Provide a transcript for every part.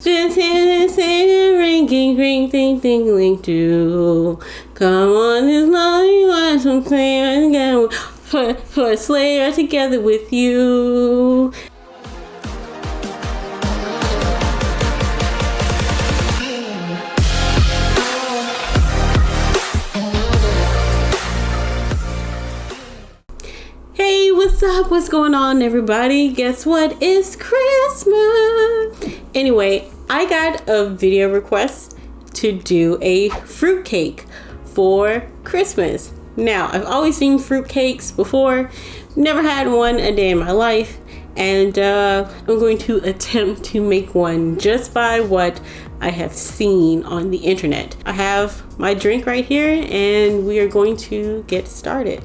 Just hear the same ringing, ring, ding, ding, ling, too. Come on, this lonely one, some playing again for a Slayer together with you. Hey, what's up? What's going on, everybody? Guess what? It's Christmas. Anyway, I got a video request to do a fruitcake for Christmas. Now, I've always seen fruitcakes before, never had one a day in my life, and I'm going to attempt to make one just by what I have seen on the internet. I have my drink right here, and we are going to get started.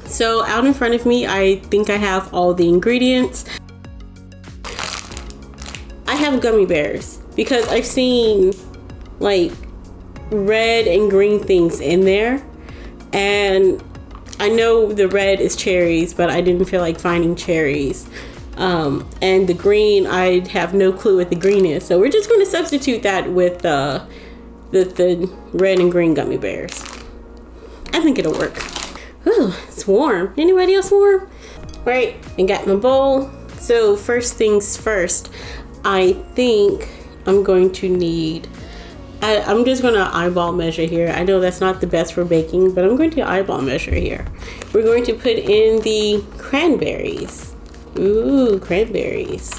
So out in front of me, I think I have all the ingredients. I have gummy bears because I've seen like red and green things in there, and I know the red is cherries, but I didn't feel like finding cherries. And the green, I have no clue what the green is, so we're just going to substitute that with the red and green gummy bears. I think it'll work. Ooh, it's warm. Anybody else warm? Right, I got my bowl. So first things first, I think I'm going to need, I'm just going to eyeball measure here. I know that's not the best for baking, but I'm going to eyeball measure here. We're going to put in the cranberries. Ooh, cranberries.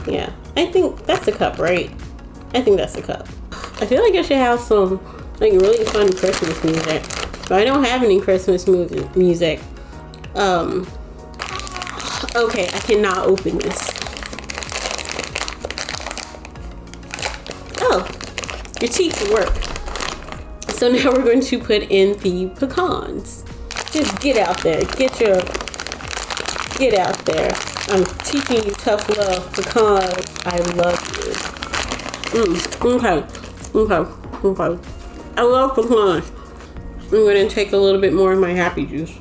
Yeah, I think that's a cup, right? I think that's a cup. I feel like I should have some like really fun Christmas music. But I don't have any Christmas music. Okay, I cannot open this. Oh, your teeth work. So now we're going to put in the pecans. Just get out there. Get out there. I'm teaching you tough love because I love you. Okay. I love pecans. I'm going to take a little bit more of my happy juice.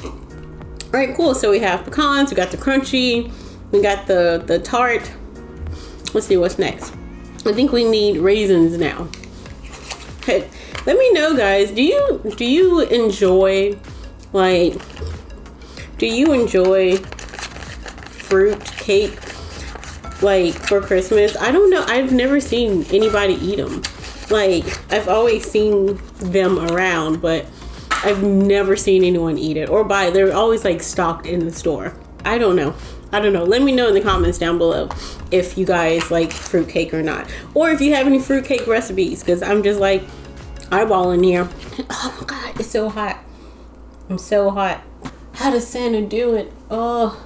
All right, cool. So we have pecans, we got the crunchy, we got the tart. Let's see what's next. I think we need raisins now. Okay, let me know, guys. Do you enjoy fruit cake like for Christmas? I don't know. I've never seen anybody eat them. Like, I've always seen them around, but I've never seen anyone eat it or buy it. They're always like stocked in the store. I don't know. Let me know in the comments down below if you guys like fruitcake or not. Or if you have any fruitcake recipes, because I'm just like eyeballing here. Oh my God, it's so hot. I'm so hot. How does Santa do it? Oh,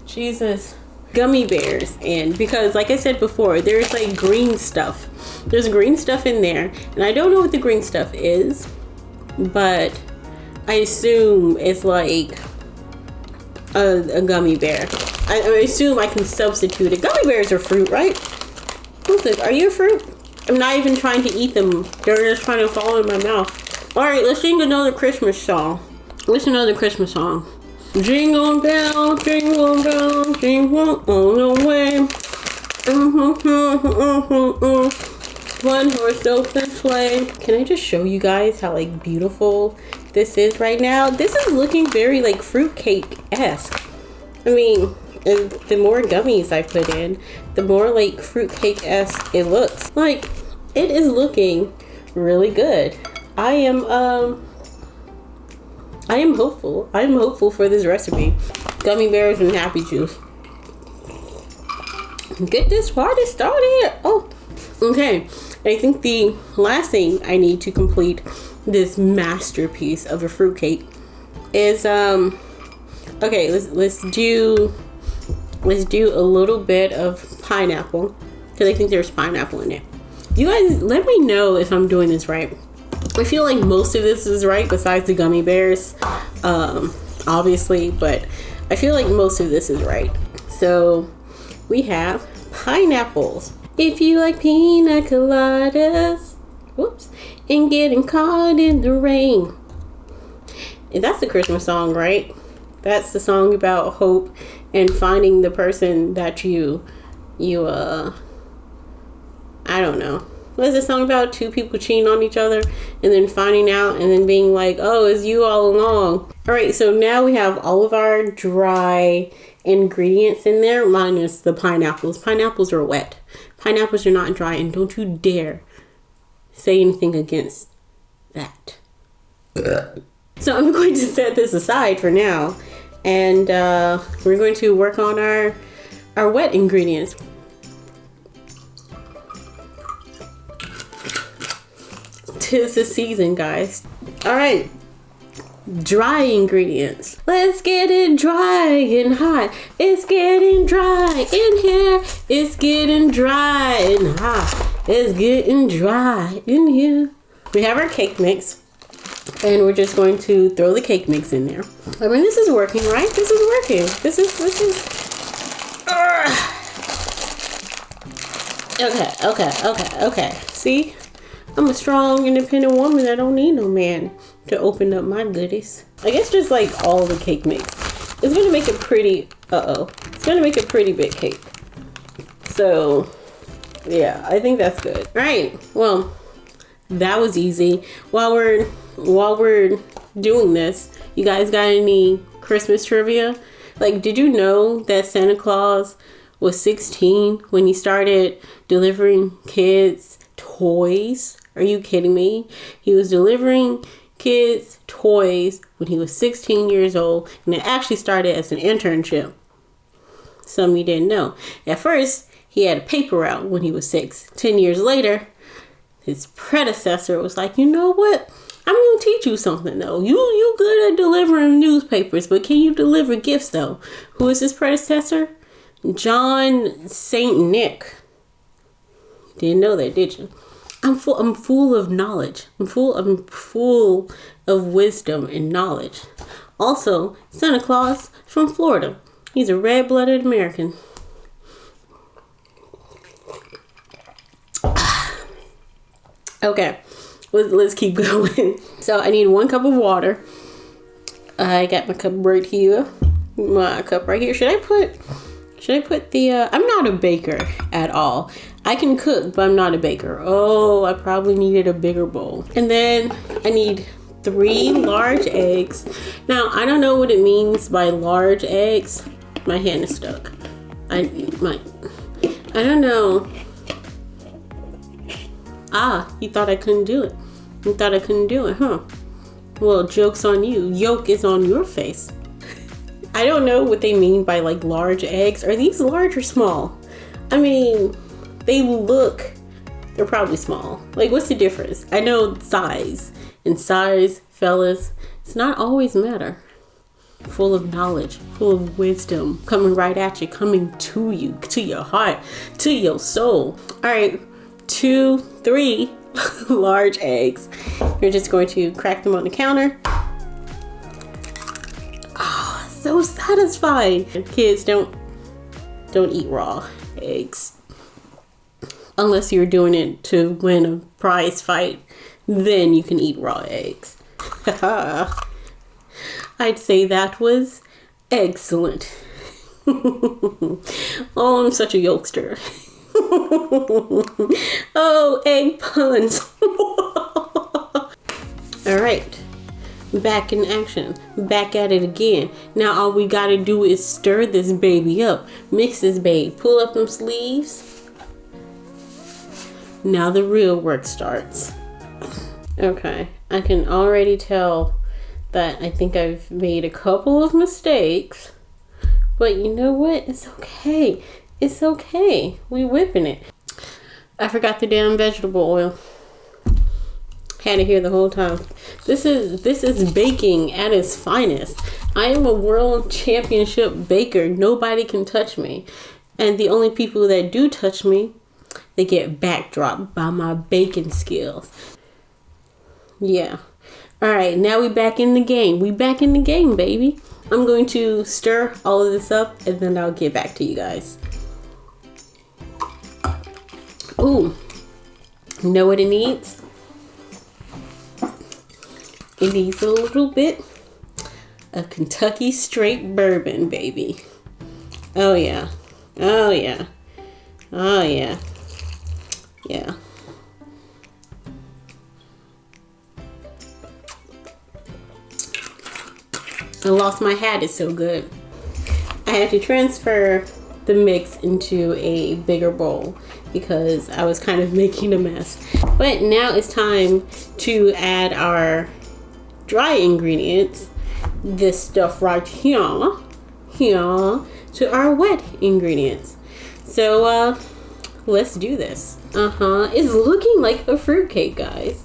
Jesus. Gummy bears, and because like I said before, there's like green stuff. There's green stuff in there, and I don't know what the green stuff is, but I assume it's like a gummy bear. I assume I can substitute it. Gummy bears are fruit, right? Who's this? Are you a fruit? I'm not even trying to eat them. They're just trying to fall in my mouth. All right, let's sing another Christmas song. What's another Christmas song? Jingle bell, jingle bell, jingle all the way. One horse open sleigh. Can I just show you guys how like beautiful this is right now? This is looking very like fruitcake-esque. I mean, the more gummies I put in, the more like fruitcake-esque it looks. Like, it is looking really good. I am hopeful. I'm hopeful for this recipe. Gummy bears and happy juice. Get this party started. Oh, okay. I think the last thing I need to complete this masterpiece of a fruitcake is okay. Let's do a little bit of pineapple because I think there's pineapple in it. You guys, let me know if I'm doing this right. I feel like most of this is right besides the gummy bears, obviously, but I feel like most of this is right. So we have pineapples. If you like pina coladas, whoops, and getting caught in the rain. And that's the Christmas song, right? That's the song about hope and finding the person that you I don't know. What's the song about? Two people cheating on each other and then finding out and then being like, oh, it's you all along. All right, so now we have all of our dry ingredients in there, minus the pineapples. Pineapples are wet. Pineapples are not dry, and don't you dare say anything against that. So I'm going to set this aside for now, and we're going to work on our wet ingredients. 'Tis the season, guys. All right, dry ingredients. Let's get it dry and hot. It's getting dry in here. It's getting dry and hot. It's getting dry in here. We have our cake mix, and we're just going to throw the cake mix in there. I mean, this is working, right? This is working. This is. Okay. See? I'm a strong, independent woman. I don't need no man to open up my goodies. I guess just like all the cake mix. It's gonna make a pretty, it's gonna make a pretty big cake. So, yeah, I think that's good. All right, well, that was easy. While we're doing this, you guys got any Christmas trivia? Like, did you know that Santa Claus was 16 when he started delivering kids toys? Are you kidding me? He was delivering kids toys when he was 16 years old, and it actually started as an internship. Some of you didn't know. At first, he had a paper route when he was 6. 10 years later, his predecessor was like, you know what? I'm going to teach you something, though. You good at delivering newspapers, but can you deliver gifts, though? Who is his predecessor? John St. Nick. Didn't know that, did you? I'm full of knowledge. I'm full of wisdom and knowledge. Also, Santa Claus is from Florida. He's a red-blooded American. Okay, let's keep going. So I need 1 cup of water. I got my cup right here. Should I put the, I'm not a baker at all. I can cook, but I'm not a baker. Oh, I probably needed a bigger bowl. And then I need 3 large eggs. Now, I don't know what it means by large eggs. My hand is stuck. I don't know. You thought I couldn't do it. You thought I couldn't do it, huh? Well, joke's on you. Yolk is on your face. I don't know what they mean by like large eggs. Are these large or small? I mean, they're probably small. Like, what's the difference? I know size. And size, fellas, it's not always matter. Full of knowledge, full of wisdom, coming right at you, coming to you, to your heart, to your soul. All right, 2, 3 large eggs. You're just going to crack them on the counter. So satisfying. Kids, don't eat raw eggs unless you're doing it to win a prize fight. Then you can eat raw eggs. I'd say that was excellent. Oh, I'm such a yolkster. Oh, egg puns. All right. Back in action, back at it again. Now all we gotta do is stir this baby up, mix this baby, pull up them sleeves. Now the real work starts. Okay, I can already tell that I think I've made a couple of mistakes, but you know what? It's okay. It's okay. We whipping it. I forgot the damn vegetable oil. Had it here the whole time. This is baking at its finest. I am a world championship baker. Nobody can touch me. And the only people that do touch me, they get backdropped by my baking skills. Yeah. All right, now we back in the game. We back in the game, baby. I'm going to stir all of this up and then I'll get back to you guys. Ooh. You know what it needs? It needs a little bit of Kentucky straight bourbon, baby. Oh yeah. Oh yeah. Oh yeah. Yeah. I lost my hat. It's so good. I had to transfer the mix into a bigger bowl because I was kind of making a mess. But now it's time to add our dry ingredients, this stuff right here, to our wet ingredients. So let's do this. It's looking like a fruitcake, guys.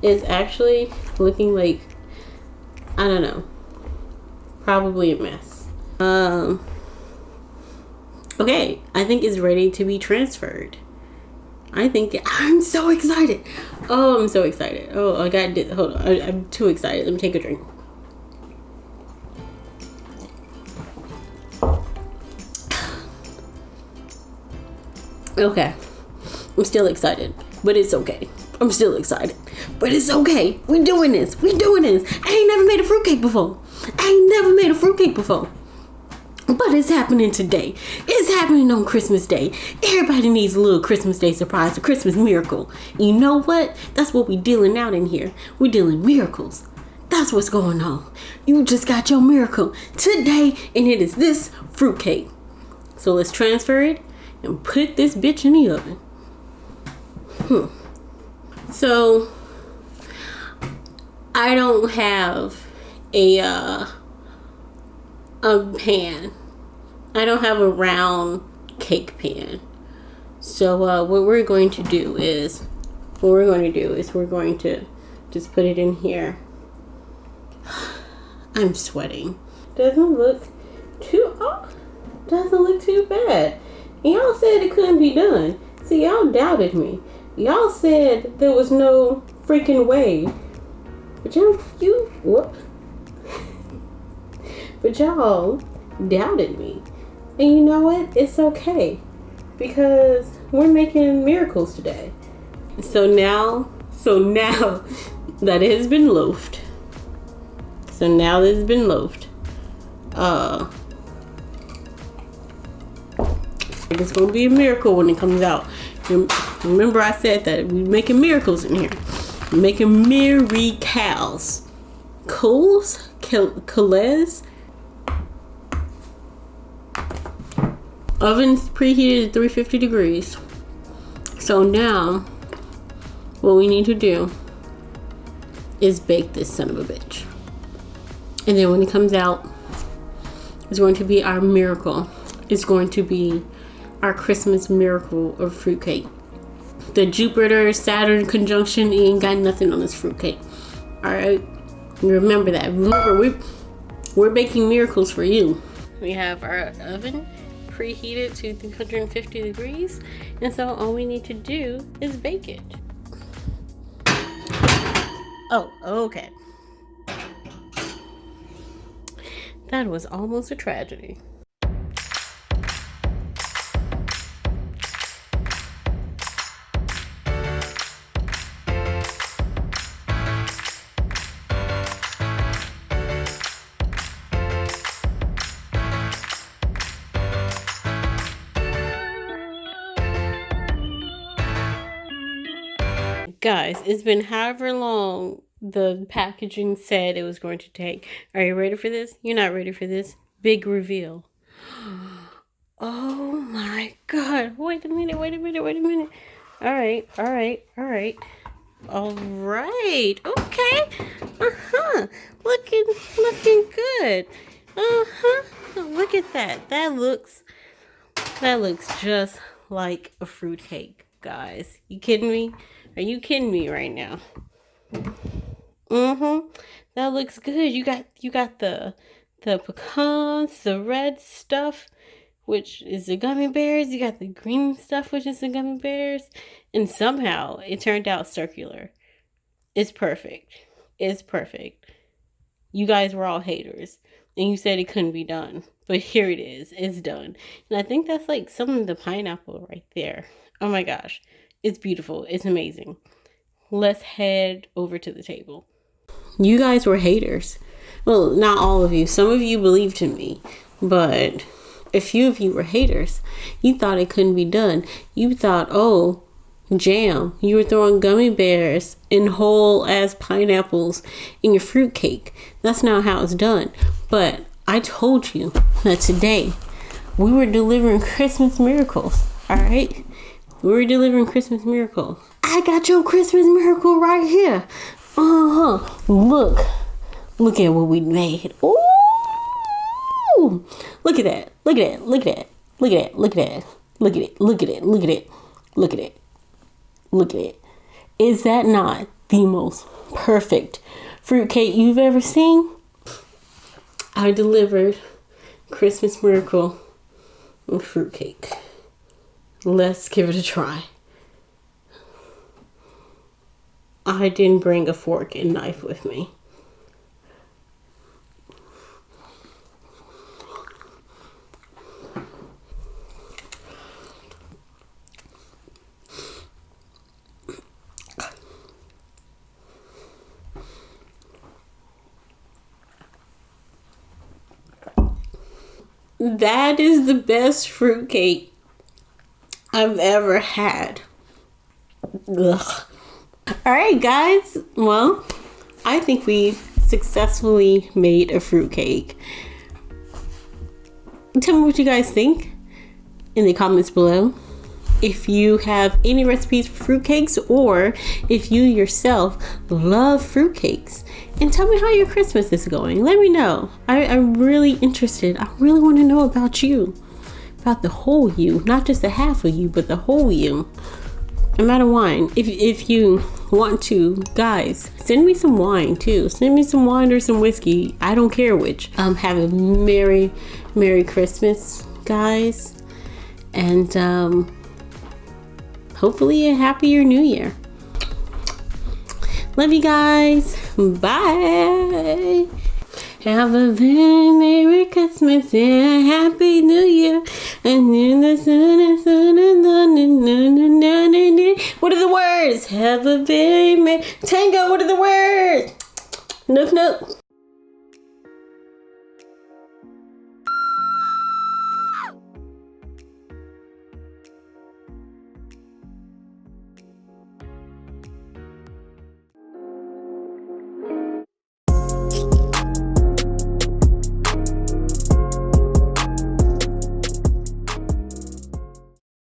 It's actually looking like, I don't know, probably a mess. Okay, I think it's ready to be transferred. I'm so excited. Oh, I'm so excited. Oh, hold on. I'm too excited. Let me take a drink. Okay. I'm still excited, but it's okay. I'm still excited, but it's okay. We're doing this. I ain't never made a fruitcake before. But it's happening today. It's happening on Christmas Day. Everybody needs a little Christmas Day surprise, a Christmas miracle. You know what? That's what we dealing out in here. We're dealing miracles. That's what's going on. You just got your miracle today, and it is this fruitcake. So let's transfer it and put this bitch in the oven. So I don't have a pan. I don't have a round cake pan. So what we're going to do is we're going to just put it in here. I'm sweating. Doesn't look too bad. And y'all said it couldn't be done. See, y'all doubted me. Y'all said there was no freaking way. But y'all doubted me. And you know what? It's okay. Because we're making miracles today. So now that it has been loafed. It's gonna be a miracle when it comes out. Remember I said that we're making miracles in here. We're making miracles. Coles. Oven's preheated at 350 degrees. So now, what we need to do is bake this son of a bitch. And then when it comes out, it's going to be our miracle. It's going to be our Christmas miracle of fruitcake. The Jupiter-Saturn conjunction ain't got nothing on this fruitcake. Alright? Remember that. Remember, we're baking miracles for you. We have our oven preheated to 350 degrees. And so all we need to do is bake it. Oh, okay. That was almost a tragedy. Guys, it's been however long the packaging said it was going to take. Are you ready for this? You're not ready for this. Big reveal. Oh my God. Wait a minute. All right. Okay. Looking good. Look at that. That looks just like a fruitcake, guys. You kidding me? Are you kidding me right now? That looks good. You got the pecans, the red stuff, which is the gummy bears. You got the green stuff, which is the gummy bears. And somehow it turned out circular. It's perfect. You guys were all haters. And you said it couldn't be done. But here it is. It's done. And I think that's like some of the pineapple right there. Oh my gosh. It's beautiful. It's amazing. Let's head over to the table. You guys were haters. Well, not all of you. Some of you believed in me. But a few of you were haters. You thought it couldn't be done. You thought, oh, jam. You were throwing gummy bears and whole ass pineapples in your fruitcake. That's not how it's done. But I told you that today we were delivering Christmas miracles. Alright? We were delivering Christmas miracles. I got your Christmas miracle right here. Look. Look at what we made. Ooh. Look at that. Look at that. Look at that. Look at that. Look at that. Look at it. Look at it. Look at it. Look at it. Look at it. Is that not the most perfect fruitcake you've ever seen? I delivered Christmas miracle with fruitcake. Let's give it a try. I didn't bring a fork and knife with me. That is the best fruitcake I've ever had. Ugh. Alright guys, well, I think we successfully made a fruitcake. Tell me what you guys think in the comments below. If you have any recipes for fruitcakes, or if you yourself love fruitcakes, and tell me how your Christmas is going. Let me know. I'm really interested. I really want to know about you, about the whole you, not just the half of you, but the whole you. I'm out of wine. If you want to, guys, send me some wine too. Send me some wine or some whiskey. I don't care which. Have a Merry Christmas, guys, and hopefully a happier New Year. Love you guys. Bye. Have a very Merry Christmas and a Happy New Year. And in the what are the words? Have a very Merry Tango. What are the words? Nook nook.